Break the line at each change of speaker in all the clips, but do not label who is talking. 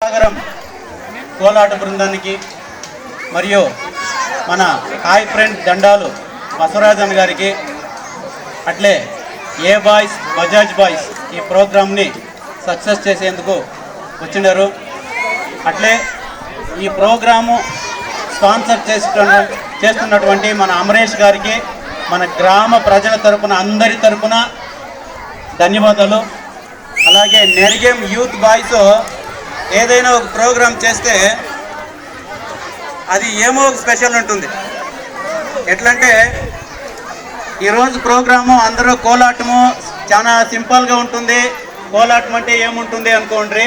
సాగరం కోలాట బృందానికి మరియు మన హాయ్ ఫ్రెండ్ దండాలు బసవరాజన్ గారికి అట్లే ఏ బాయ్స్ బజాజ్ బాయ్స్ ఈ ప్రోగ్రామ్ని సక్సెస్ చేసేందుకు వచ్చినారు. అట్లే ఈ ప్రోగ్రాము స్పాన్సర్ చేస్తున్నటువంటి మన అమరేష్ గారికి మన గ్రామ ప్రజల తరపున అందరి తరపున ధన్యవాదాలు. అలాగే నెరిగేం యూత్ బాయ్స్ ఏదైనా ఒక ప్రోగ్రాం చేస్తే అది ఏమో ఒక స్పెషల్ ఉంటుంది. ఎట్లంటే ఈరోజు ప్రోగ్రాము అందరూ కోలాటము చాలా సింపుల్గా ఉంటుంది. కోలాటం అంటే ఏముంటుంది అనుకోండి.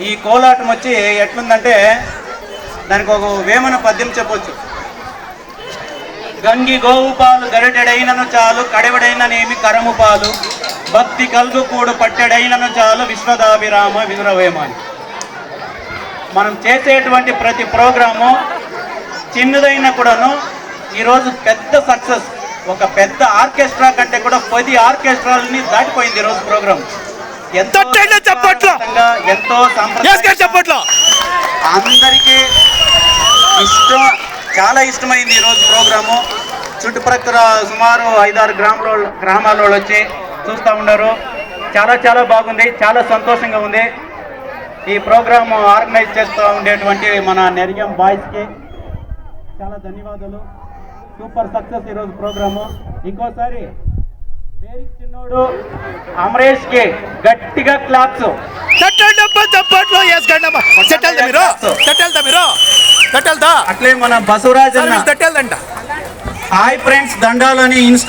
ఈ కోలాటం వచ్చి ఎట్లుందంటే దానికి ఒక వేమన పద్యం చెప్పొచ్చు. గంగి గోవు పాలు గరిటెడైనను చాలు కడవడైననేమి కరము పాలు భక్తి కలుగు కూడు పట్టెడైనను చాలు విశ్వదాభిరామ వినురవేమని. మనం చేసేటువంటి ప్రతి ప్రోగ్రాము చిన్నదైనా కూడాను ఈరోజు పెద్ద సక్సెస్. ఒక పెద్ద ఆర్కెస్ట్రా కంటే కూడా 10 ఆర్కెస్ట్రాలని దాటిపోయింది ఈరోజు ప్రోగ్రామ్. ఎంతో అందరికీ ఇష్టం, చాలా ఇష్టమైంది ఈరోజు ప్రోగ్రాము. చుట్టుప్రక్కల సుమారు 5-6 గ్రామాల వాళ్ళు వచ్చి చూస్తూ ఉన్నారు. చాలా చాలా బాగుంది, చాలా సంతోషంగా ఉంది. ఈ ప్రోగ్రాము ఆర్గనైజ్ చేస్తూ ఉండేటువంటి మన నెరిగం బాయ్స్కి చాలా ధన్యవాదాలు. సూపర్ సక్సెస్ ఈరోజు ప్రోగ్రాము. ఇంకోసారి పేరుకి చిన్నోడు అమరేష్కి గట్టిగా క్లాప్స్. అట్లే మన బసవరాజ్ హాయ్ ఫ్రెండ్స్ దండాలని ఇన్స్టా